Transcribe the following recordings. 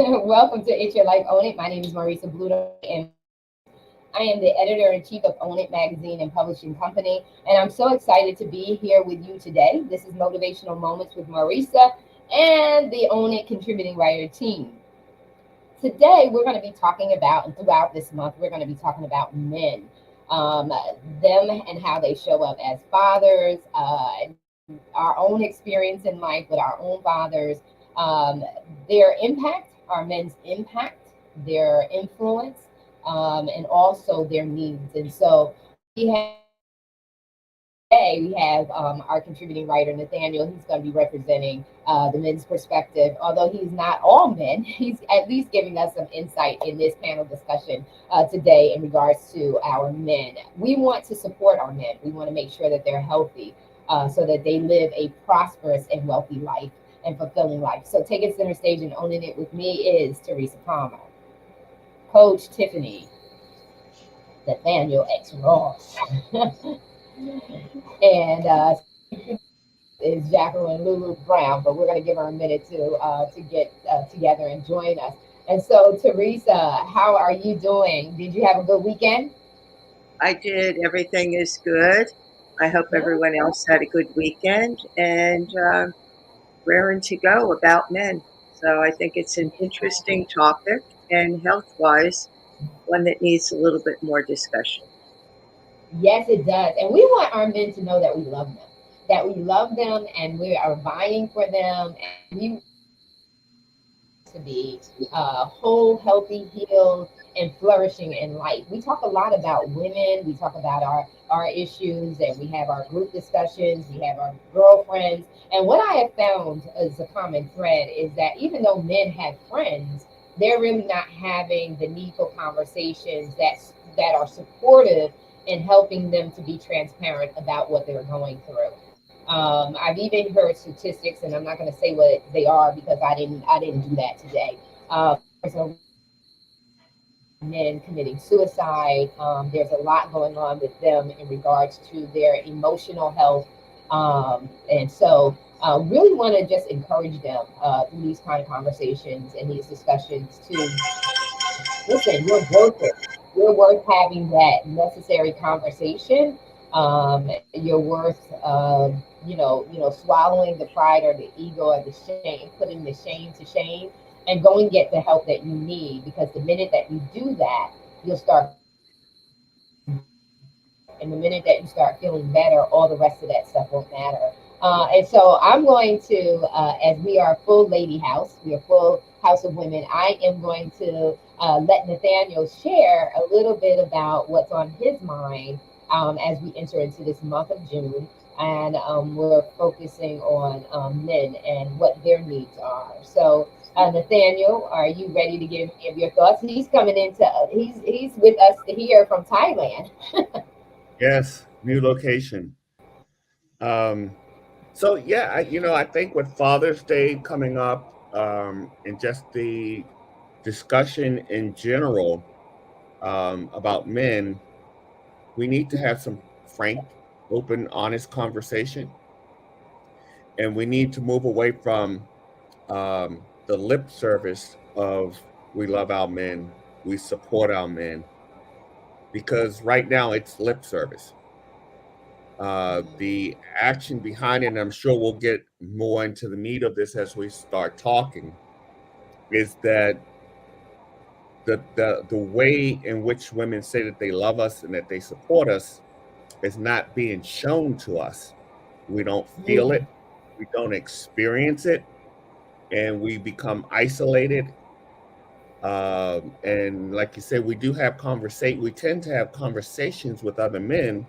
Welcome to It's Your Life, Own It. My name is Marissa Bluto, and I am the editor-in-chief of Own It magazine and publishing company. And I'm so excited to be here with you today. This is Motivational Moments with Marissa and the Own It contributing writer team. Today, we're going to be talking about, and throughout this month, we're going to be talking about men, them and how they show up as fathers, our own experience in life with our own fathers, um, their impact, our men's impact, their influence, and also their needs. And so we have today we have our contributing writer Nathaniel. He's going to be representing the men's perspective. Although he's not all men, he's at least giving us some insight in this panel discussion today in regards to our men. We want to support our men. We want to make sure that they're healthy so that they live a prosperous and wealthy life and fulfilling life. So taking center stage and owning it with me is Teresa Palmer, Coach Tiffany, Nathaniel X. Ross, and is Jacqueline Lulu Brown, but we're going to give her a minute to get together and join us. And so, Teresa, how are you doing? Did you have a good weekend? I did. Everything is good. I hope Yeah. everyone else had a good weekend and raring to go about men. So I think it's an interesting topic and health wise, one that needs a little bit more discussion. Yes, it does. And we want our men to know that we love them, and we are vying for them, and we to be whole, healthy, healed, and flourishing in life. We talk a lot about women. We talk about our issues, and we have our group discussions. We have our girlfriends. And what I have found as a common thread is that even though men have friends, they're really not having the needful conversations that are supportive in helping them to be transparent about what they're going through. I've even heard statistics, and I'm not going to say what they are because I didn't do that today. There's a men committing suicide. There's a lot going on with them in regards to their emotional health, and so really want to just encourage them through these kind of conversations and these discussions to listen. You're worth it. You're worth having that necessary conversation. You're worth, swallowing the pride or the ego or the shame, putting the shame to shame, and go and get the help that you need. Because the minute that you do that, you'll start and the minute that you start feeling better, all the rest of that stuff won't matter. And so I'm going to, as we are a full lady house, we are full house of women, I am going to let Nathaniel share a little bit about what's on his mind as we enter into this month of June. And we're focusing on men and what their needs are. So, Nathaniel, are you ready to give any of your thoughts? He's coming into, he's with us here from Thailand. Yes, new location. Um, so yeah, I think with Father's Day coming up, and just the discussion in general about men, we need to have some frank, open, honest conversation, and we need to move away from the lip service of we love our men, we support our men, because right now it's lip service. The action behind it, and I'm sure we'll get more into the meat of this as we start talking, is that the way in which women say that they love us and that they support us is not being shown to us. We don't feel it, we don't experience it, and we become isolated. And like you said, we do have conversation. We tend to have conversations with other men,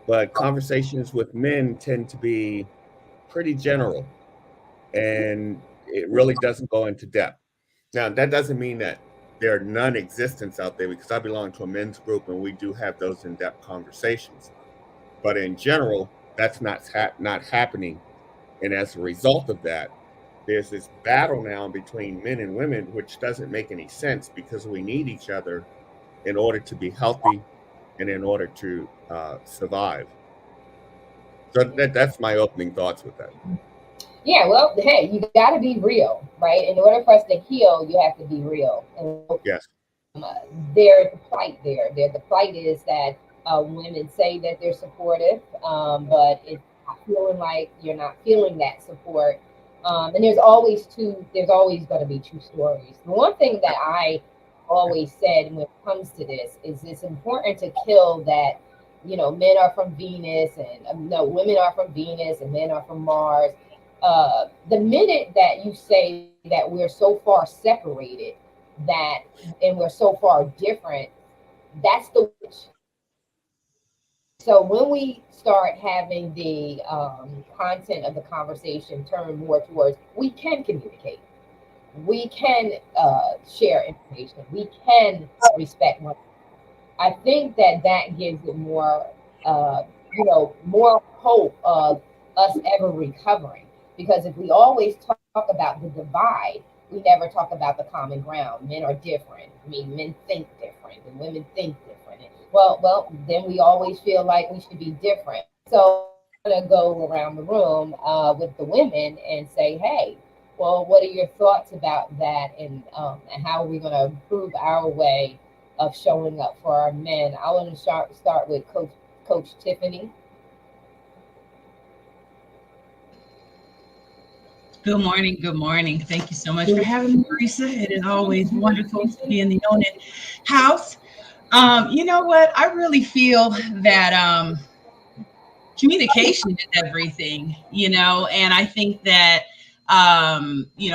but conversations with men tend to be pretty general, and it really doesn't go into depth. Now, that doesn't mean that there are non-existence out there, because I belong to a men's group and we do have those in-depth conversations. But in general, that's not happening, and as a result of that, there's this battle now between men and women, which doesn't make any sense because we need each other in order to be healthy and in order to survive. So that's my opening thoughts with that. Yeah, well, hey, you got to be real, right? In order for us to heal, you have to be real. And Yes. there's a plight there. The plight is that women say that they're supportive, but it's not feeling like you're not feeling that support. And there's always going to be two stories. The one thing that I always said when it comes to this is it's important to kill that, men are from Venus and no, women are from Venus and men are from Mars. The minute that you say that we're so far separated that and we're so far different, that's the witch. So when we start having the content of the conversation turn more towards we can communicate, we can share information, we can respect one. I think that that gives it more, more hope of us ever recovering. Because if we always talk about the divide, we never talk about the common ground. Men are different. I mean, men think different, and women think different. Well, then we always feel like we should be different. So I'm gonna go around the room with the women and say, hey, well, what are your thoughts about that, and how are we going to improve our way of showing up for our men? I want to start with Coach Tiffany. Good morning. Good morning. Thank you so much for having me, Marissa. It is always wonderful to be in the Own It house. You know what? I really feel that communication is everything, and I think that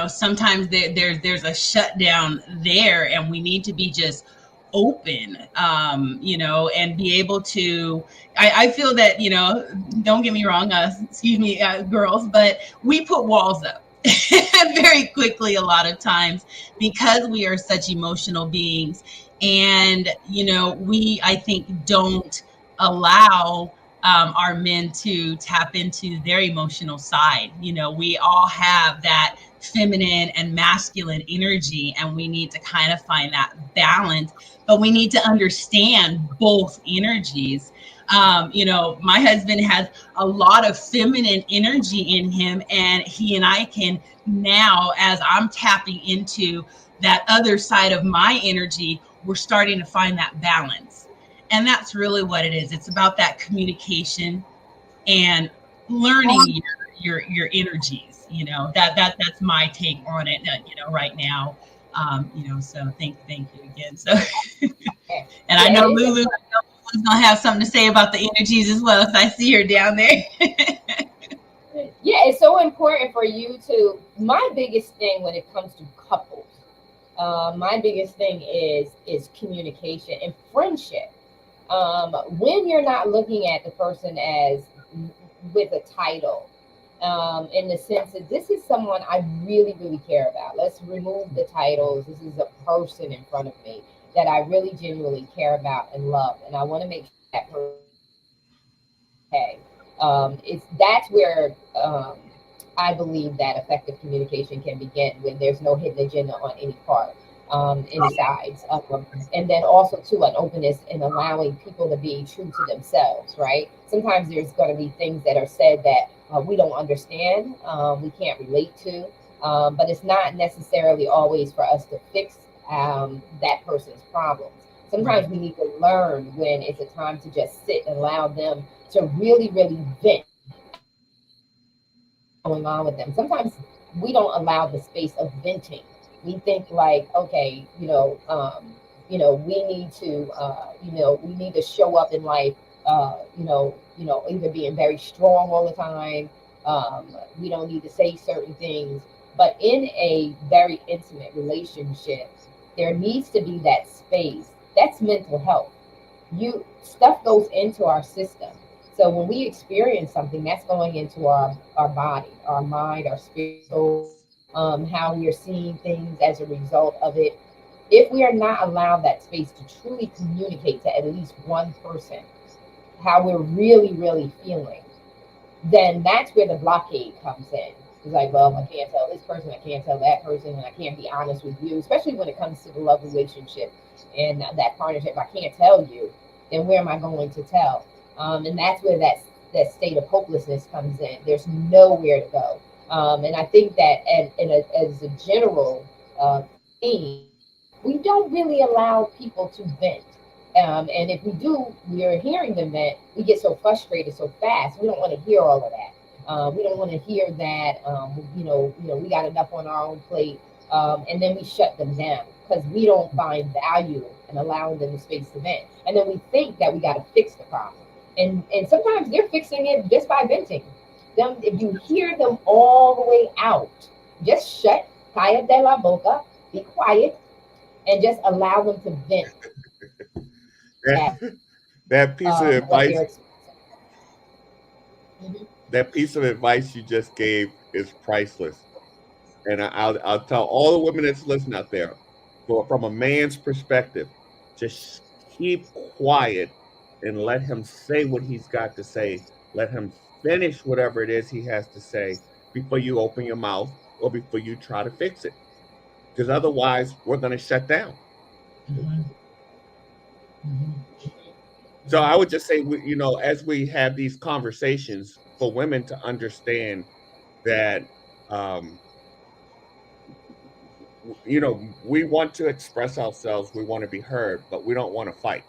sometimes there's a shutdown there, and we need to be just open, and be able to. I feel that don't get me wrong, excuse me, girls, but we put walls up very quickly a lot of times because we are such emotional beings, and we I think don't allow our men to tap into their emotional side. We all have that feminine and masculine energy, and we need to kind of find that balance, but we need to understand both energies. My husband has a lot of feminine energy in him, and he and I can now, as I'm tapping into that other side of my energy, we're starting to find that balance. And that's really what it is. It's about that communication and learning your energies. That's my take on it. Right now. So thank you again. So, and I Yeah, know it is. Lulu's gonna have something to say about the energies as well. So I see her down there. Yeah, it's so important for you to. My biggest thing when it comes to couples, my biggest thing is communication and friendship. When you're not looking at the person as with a title, in the sense that this is someone I really, really care about. Let's remove the titles. This is a person in front of me that I really genuinely care about and love, and I want to make sure that person is okay. It's that's where I believe that effective communication can begin when there's no hidden agenda on any part, any sides, and then also to an openness and allowing people to be true to themselves. Right? Sometimes there's going to be things that are said that we don't understand, we can't relate to, but it's not necessarily always for us to fix that person's problems. Sometimes we need to learn when it's a time to just sit and allow them to really, really vent going on with them. Sometimes we don't allow the space of venting. We think like, okay, we need to, we need to show up in life, either being very strong all the time. We don't need to say certain things, but in a very intimate relationship, there needs to be that space. That's mental health. You stuff goes into our system. So when we experience something, that's going into our body, our mind, our spirit, soul, how we are seeing things as a result of it. If we are not allowed that space to truly communicate to at least one person how we're really, really feeling, then that's where the blockade comes in. It's like, well, I can't tell this person, I can't tell that person, and I can't be honest with you, especially when it comes to the love relationship and that partnership. If I can't tell you, then where am I going to tell? And that's where that state of hopelessness comes in. There's nowhere to go. And I think that as a general theme, we don't really allow people to vent. And if we do, we are hearing them vent, we get so frustrated so fast. We don't want to hear all of that. We don't want to hear that, we got enough on our own plate. And then we shut them down because we don't find value in allowing them the space to vent. And then we think that we got to fix the problem. And sometimes they're fixing it just by venting. Them, if you hear them all the way out, just shut, calla de la boca, be quiet, and just allow them to vent at That piece of what advice, they're experiencing. Mhm. that piece of advice you just gave is priceless. And I'll tell all the women that's listening out there, from a man's perspective, just keep quiet and let him say what he's got to say. Let him finish whatever it is he has to say before you open your mouth or before you try to fix it. Because otherwise, we're going to shut down. Mhm. Mhm. So I would just say, as we have these conversations, for women to understand that, um, we want to express ourselves, we want to be heard, but we don't want to fight.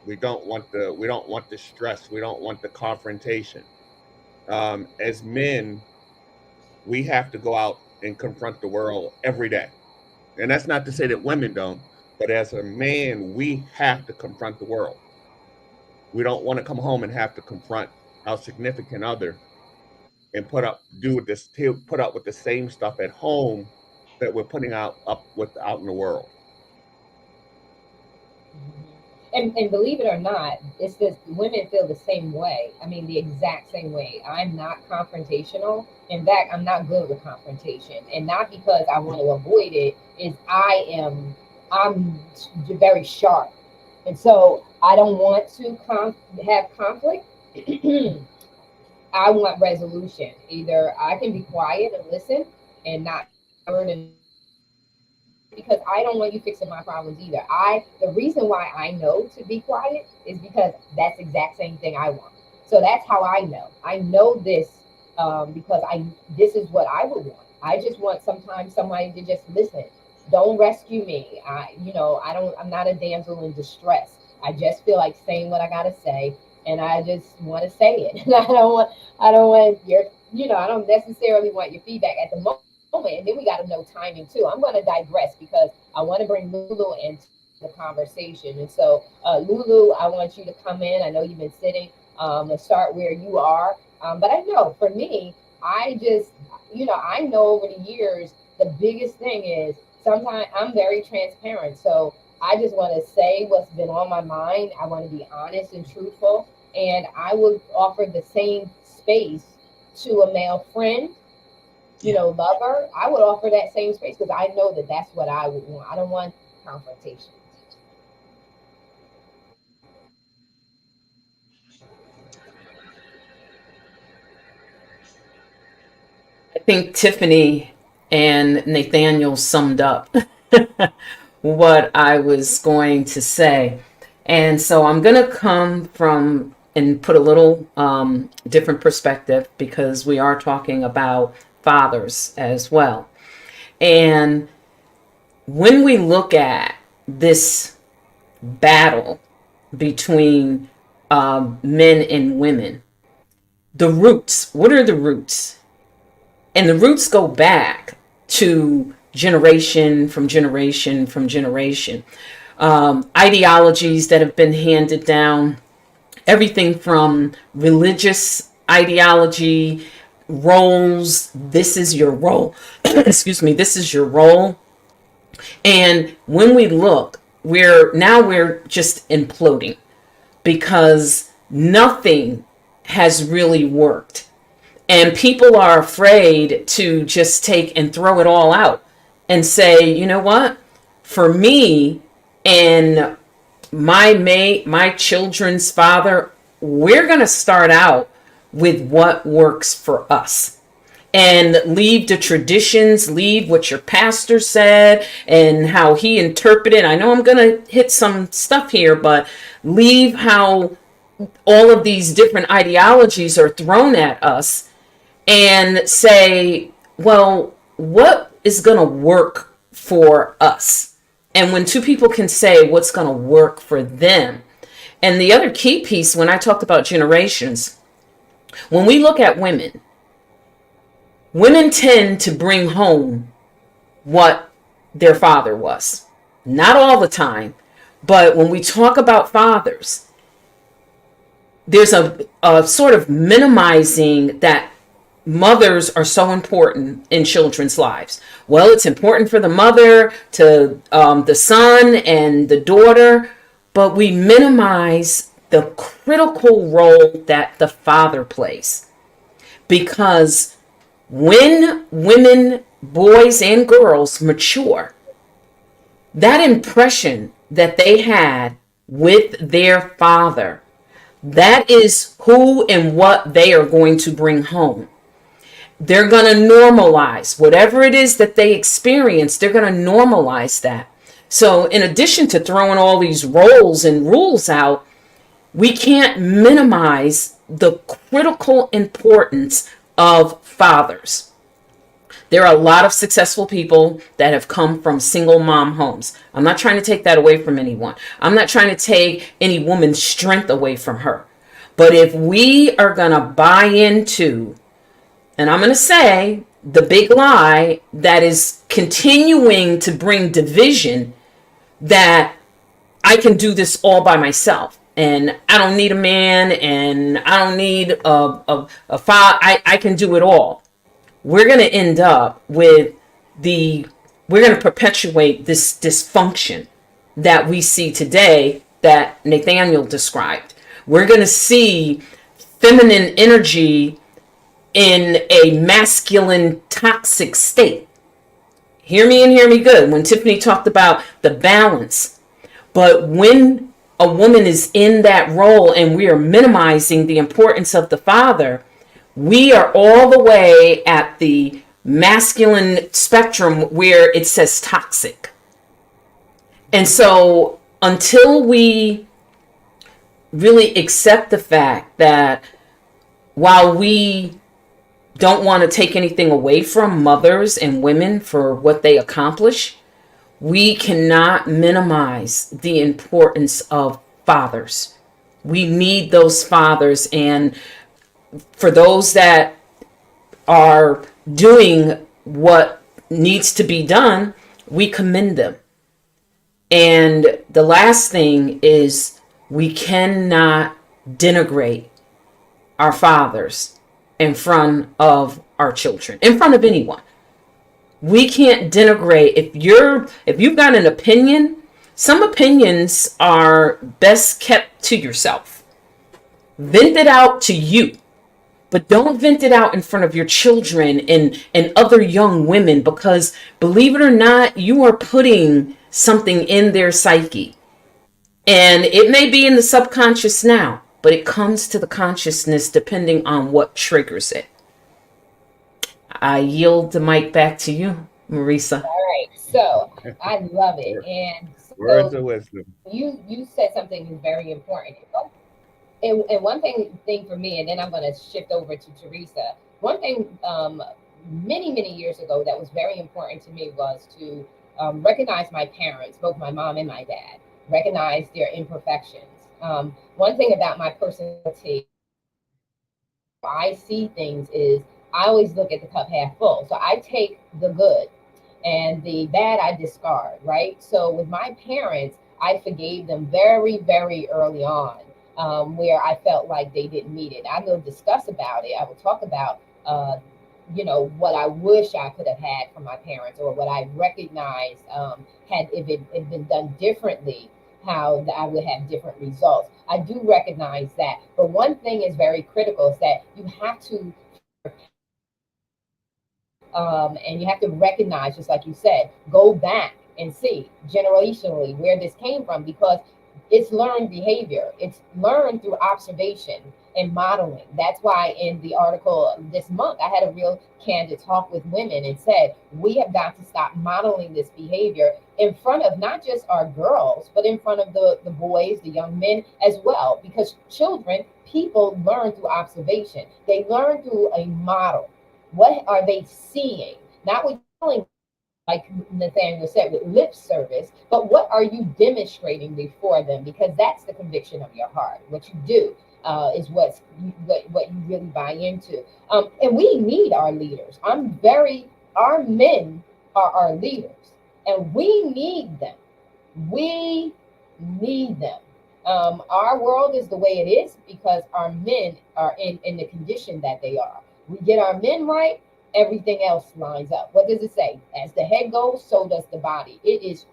We don't want the stress. We don't want the confrontation. As men, we have to go out and confront the world every day. And that's not to say that women don't, but as a man, we have to confront the world. We don't want to come home and have to confront our significant other and put up with the same stuff at home that we're putting out in the world. And believe it or not, it's just women feel the same way. I mean, the exact same way. I'm not confrontational. In fact, I'm not good with confrontation, and not because I want to avoid it. Is I'm very sharp, and so I don't want to have conflict. I want resolution. Either I can be quiet and listen and not hurt and because I don't want you fixing my problems either. The reason why I know to be quiet is because that's the exact same thing I want. So that's how I know. I know this because I this is what I would want. I just want sometimes somebody to just listen. Don't rescue me. I'm not a damsel in distress. I just feel like saying what I gotta say, and I just want to say it. And I don't want your I don't necessarily want your feedback at the moment. And then we got to know timing too. I'm going to digress because I want to bring Lulu into the conversation. And so, Lulu, I want you to come in. I know you've been sitting and start where you are. But I know for me, I know over the years, the biggest thing is sometimes I'm very transparent. So I just want to say what's been on my mind. I want to be honest and truthful. And I would offer the same space to a male friend, Yeah. lover. I would offer that same space because I know that that's what I would want. I don't want confrontation. I think Tiffany and Nathaniel summed up what I was going to say. And so I'm going to come from and put a little different perspective because we are talking about fathers as well. And when we look at this battle between men and women, the roots, what are the roots? And the roots go back to generation from generation from generation. Ideologies that have been handed down, everything from religious ideology, roles. This is your role. Excuse me. This is your role. And when we look, we're just imploding because nothing has really worked. And people are afraid to just take and throw it all out and say, you know what? For me and my children's father, we're going to start out with what works for us and leave the traditions, leave what your pastor said and how he interpreted. I know I'm going to hit some stuff here, but leave how all of these different ideologies are thrown at us and say, well, what is going to work for us? And when two people can say what's going to work for them. And the other key piece, when I talked about generations, when we look at women, women tend to bring home what their father was. Not all the time, but when we talk about fathers, there's a sort of minimizing that mothers are so important in children's lives. Well, it's important for the mother to the son and the daughter, but we minimize the critical role that the father plays. Because when women, boys, and girls mature, that impression that they had with their father, that is who and what they are going to bring home. They're going to normalize whatever it is that they experience. They're going to normalize that. So in addition to throwing all these roles and rules out, we can't minimize the critical importance of fathers. There are a lot of successful people that have come from single mom homes. I'm not trying to take that away from anyone. I'm not trying to take any woman's strength away from her. But if we are going to buy into, and I'm going to say, the big lie that is continuing to bring division, that I can do this all by myself and I don't need a man and I don't need a father. I can do it all. We're going to end up with we're going to perpetuate this dysfunction that we see today that Nathaniel described. We're going to see feminine energy in a masculine toxic state. Hear me and hear me good. When Tiffany talked about the balance, but when a woman is in that role and we are minimizing the importance of the father, we are all the way at the masculine spectrum where it says toxic. And so until we really accept the fact that while we don't want to take anything away from mothers and women for what they accomplish, we cannot minimize the importance of fathers. We need those fathers. And for those that are doing what needs to be done, we commend them. And the last thing is, we cannot denigrate our fathers in front of our children, in front of anyone. We can't denigrate. If you've got an opinion, some opinions are best kept to yourself. Vent it out to you, but don't vent it out in front of your children and other young women, because believe it or not, you are putting something in their psyche. And it may be in the subconscious now, but it comes to the consciousness depending on what triggers it. I yield the mic back to you, Marissa. All right, so I love it. And Words so of wisdom. you said something very important. And one thing for me, and then I'm going to shift over to Teresa. One thing many years ago that was very important to me was to recognize my parents, both my mom and my dad, recognize their imperfections. One thing about my personality, I see things is I always look at the cup half full. So I take the good and the bad I discard, right? So with my parents, I forgave them very early on, where I felt like they didn't meet it. I will discuss about it. I will talk about, what I wish I could have had from my parents, or what I recognized had if it had been done differently, how I would have different results. I do recognize that. But one thing is very critical is that you have to, and you have to recognize, just like you said, go back and see generationally where this came from, because it's learned behavior. It's learned through observation and modeling. That's why in the article this month, I had a real candid talk with women and said, we have got to stop modeling this behavior in front of not just our girls, but in front of the boys, the young men as well. Because children, people learn through observation. They learn through a model. What are they seeing? Not what you're telling, like Nathaniel said, with lip service, but what are you demonstrating before them? Because that's the conviction of your heart. What you do is what you really buy into. And we need our leaders. Our men are our leaders, and we need them. We need them. Our world is the way it is because our men are in the condition that they are. We get our men right, everything else lines up. What does it say? As the head goes, so does the body. It is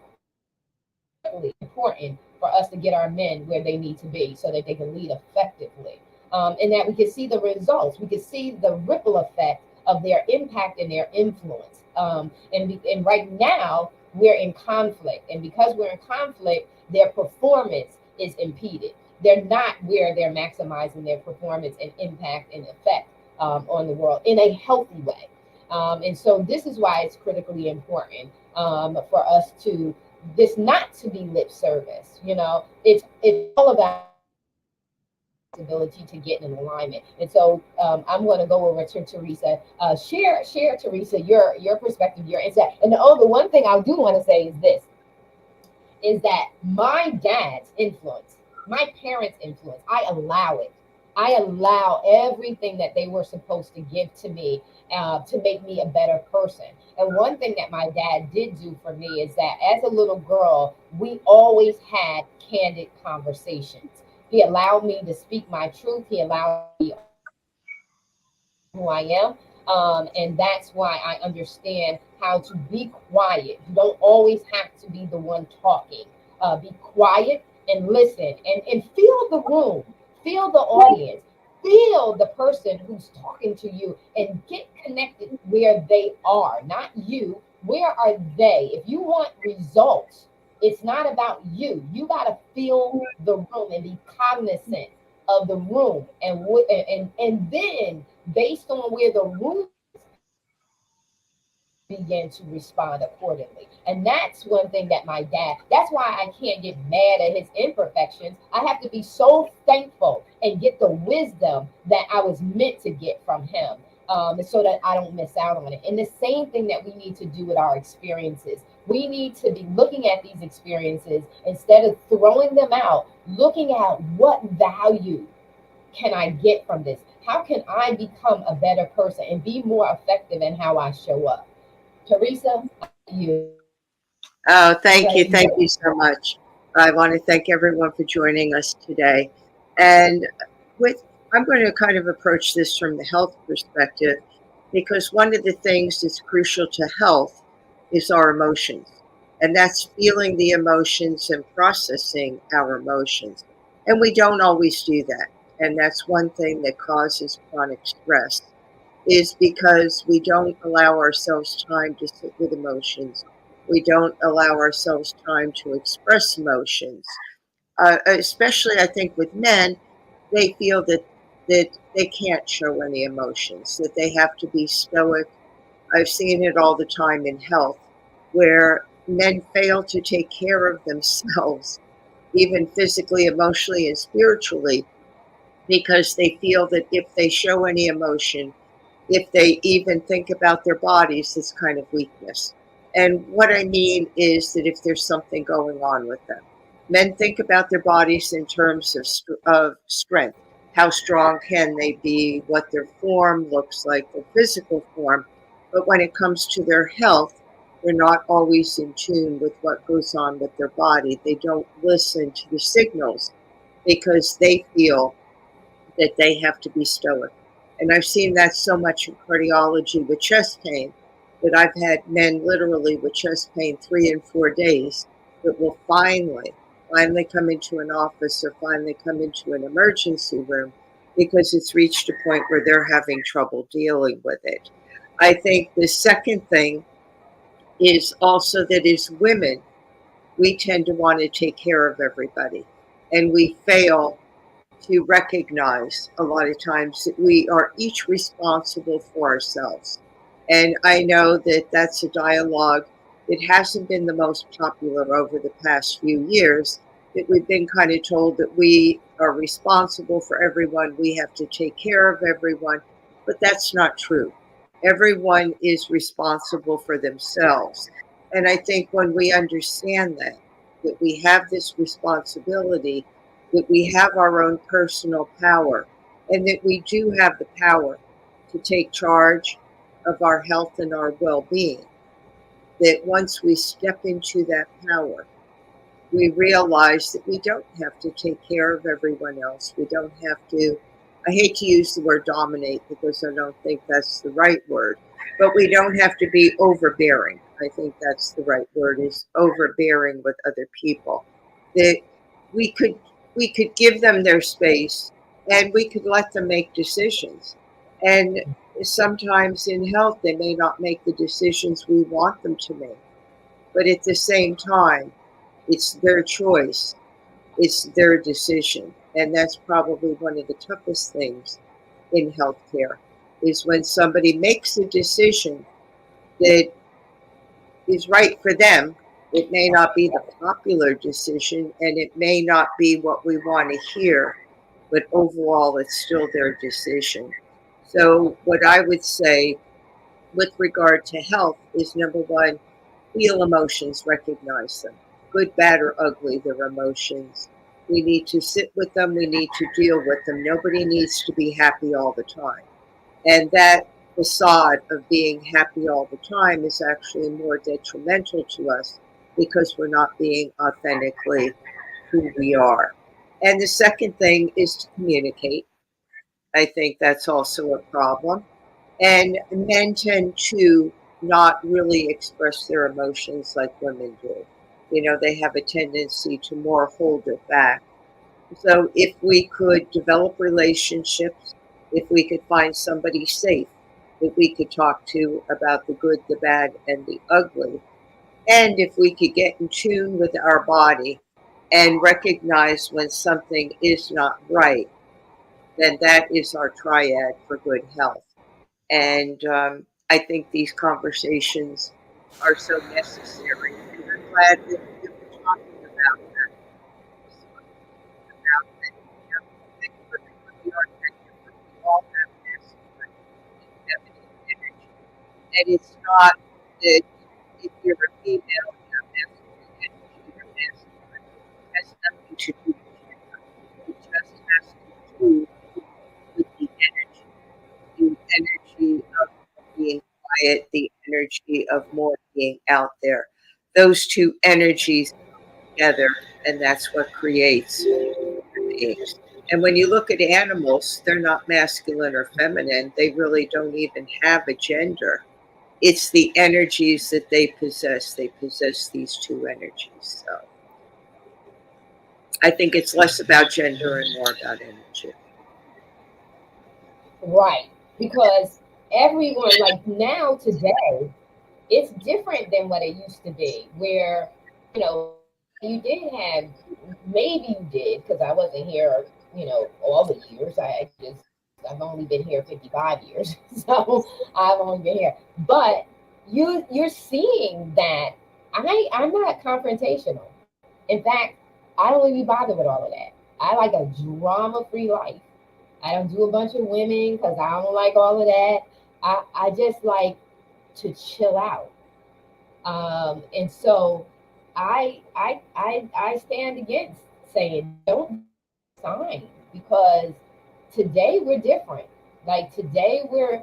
really important for us to get our men where they need to be so that they can lead effectively. And that we can see the results. We can see the ripple effect of their impact and their influence. And right now, we're in conflict. And because we're in conflict, their performance is impeded. They're not where they're maximizing their performance and impact and effect on the world in a healthy way. And so this is why it's critically important for us to this not to be lip service. It's all about ability to get in alignment. And so I'm going to go over to Teresa. Share, Teresa, your perspective, your insight. And the one thing I do want to say is this: is that my dad's influence, my parents' influence, I allow it. I allow everything that they were supposed to give to me to make me a better person. And one thing that my dad did do for me is that as a little girl, we always had candid conversations. He allowed me to speak my truth. He allowed me who I am. And that's why I understand how to be quiet. You don't always have to be the one talking. Be quiet and listen and feel the room, feel the audience, feel the person who's talking to you and get connected where they are, not you. Where are they? If you want results, it's not about you. You got to feel the room and be cognizant of the room and then based on where the room begin to respond accordingly. And that's one thing that that's why I can't get mad at his imperfections. I have to be so thankful and get the wisdom that I was meant to get from him, so that I don't miss out on it. And the same thing that we need to do with our experiences. We need to be looking at these experiences instead of throwing them out, looking at what value can I get from this? How can I become a better person and be more effective in how I show up? Teresa, you. Oh, thank you. Thank you so much. I want to thank everyone for joining us today. And with I'm going to kind of approach this from the health perspective because one of the things that's crucial to health is our emotions. And that's feeling the emotions and processing our emotions. And we don't always do that. And that's one thing that causes chronic stress is because we don't allow ourselves time to sit with emotions. We don't allow ourselves time to express emotions. Especially, I think, with men, they feel that they can't show any emotions, that they have to be stoic. I've seen it all the time in health, where men fail to take care of themselves, even physically, emotionally, and spiritually, because they feel that if they show any emotion, if they even think about their bodies, it's kind of weakness. And what I mean is that if there's something going on with them, men think about their bodies in terms of strength. How strong can they be? What their form looks like, their physical form. But when it comes to their health, they're not always in tune with what goes on with their body. They don't listen to the signals because they feel that they have to be stoic. And I've seen that so much in cardiology with chest pain that I've had men literally with chest pain 3 and 4 days that will finally come into an office or finally come into an emergency room because it's reached a point where they're having trouble dealing with it. I think the second thing is also that as women, we tend to want to take care of everybody and we fail to recognize a lot of times that we are each responsible for ourselves. And I know that that's a dialogue that hasn't been the most popular over the past few years, that we've been kind of told that we are responsible for everyone, we have to take care of everyone, but that's not true. Everyone is responsible for themselves. And I think when we understand that we have this responsibility, that we have our own personal power, and that we do have the power to take charge of our health and our well being, that once we step into that power, we realize that we don't have to take care of everyone else. We don't have to, I hate to use the word dominate because I don't think that's the right word, but we don't have to be overbearing. I think that's the right word, is overbearing with other people. That we could we could give them their space and we could let them make decisions. And sometimes in health they may not make the decisions we want them to make. But at the same time, it's their choice, it's their decision. And that's probably one of the toughest things in healthcare, is when somebody makes a decision that is right for them. It may not be the popular decision and it may not be what we want to hear, but overall it's still their decision. So, what I would say with regard to health is, number one, feel emotions, recognize them. Good, bad, or ugly, they're emotions. We need to sit with them, we need to deal with them. Nobody needs to be happy all the time. And that facade of being happy all the time is actually more detrimental to us because we're not being authentically who we are. And the second thing is to communicate. I think that's also a problem. And men tend to not really express their emotions like women do. You know, they have a tendency to more hold it back. So if we could develop relationships, if we could find somebody safe that we could talk to about the good, the bad, and the ugly, and if we could get in tune with our body and recognize when something is not right, then that is our triad for good health. And I think these conversations are so necessary. And I'm glad that we're talking about that. About that, you know, that we are different. We all have masculine and feminine energy. And it's not that if you're a female, you have masculine energy, you're masculine. It has nothing to do with gender. It just has to do with the energy, the energy of being quiet, the energy of more being out there. Those two energies together, and that's what creates human beings. And when you look at animals, they're not masculine or feminine. They really don't even have a gender. It's the energies that they possess. They possess these two energies. So I think it's less about gender and more about energy. Right. Because everyone, like now today, it's different than what it used to be, where, you did have, maybe you did, because I wasn't here, all the years. I've only been here 55 years. So I've only been here. But you're seeing that I'm not confrontational. In fact, I don't really be bothered with all of that. I like a drama-free life. I don't do a bunch of women because I don't like all of that. I just like to chill out. And so I stand against saying don't sign, because today we're different. Like today we're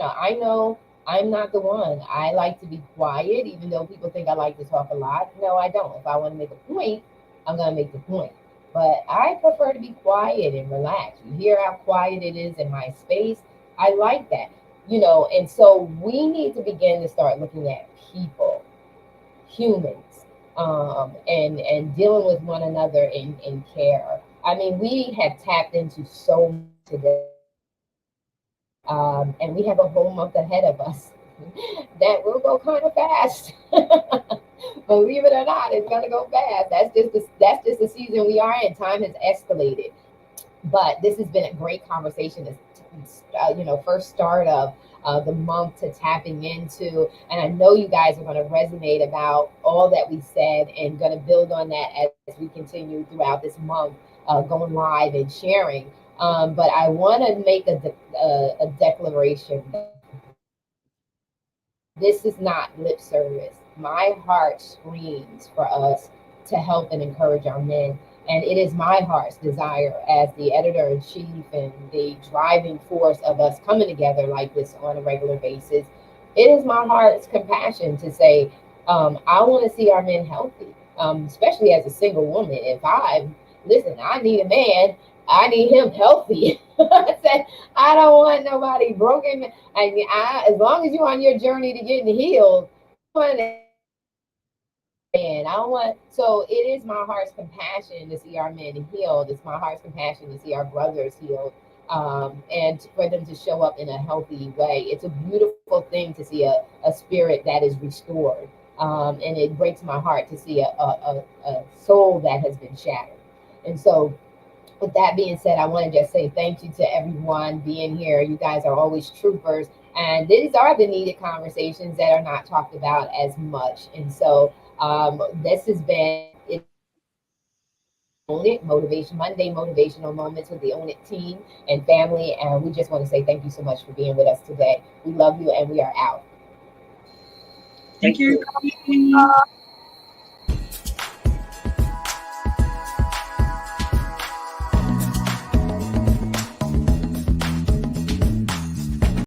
I know I'm not the one. I like to be quiet, even though people think I like to talk a lot. No, I don't. If I want to make a point, I'm gonna make the point. But I prefer to be quiet and relax. You hear how quiet it is in my space. I like that. And so we need to begin to start looking at people, humans, and dealing with one another in care. I mean, we have tapped into so much today, and we have a whole month ahead of us that will go kind of fast. Believe it or not, it's gonna go fast. That's just the season we are in. Time has escalated, but this has been a great conversation. This, first start of the month to tapping into, and I know you guys are going to resonate about all that we said, and going to build on that as we continue throughout this month, going live and sharing. But I want to make a declaration. This is not lip service. My heart screams for us to help and encourage our men. And it is my heart's desire as the editor in chief and the driving force of us coming together like this on a regular basis. It is my heart's compassion to say, I want to see our men healthy, especially as a single woman. Listen, I need a man, I need him healthy. I said, I don't want nobody broken. As long as you're on your journey to getting healed, and I don't want, so it is my heart's compassion to see our men healed. It's my heart's compassion to see our brothers healed, and for them to show up in a healthy way. It's a beautiful thing to see a spirit that is restored. And it breaks my heart to see a soul that has been shattered. And so, with that being said, I want to just say thank you to everyone being here. You guys are always troopers. And these are the needed conversations that are not talked about as much. And so this has been Own It Motivation Monday, motivational moments with the Own It team and family. And we just want to say thank you so much for being with us today. We love you and we are out. Thank you.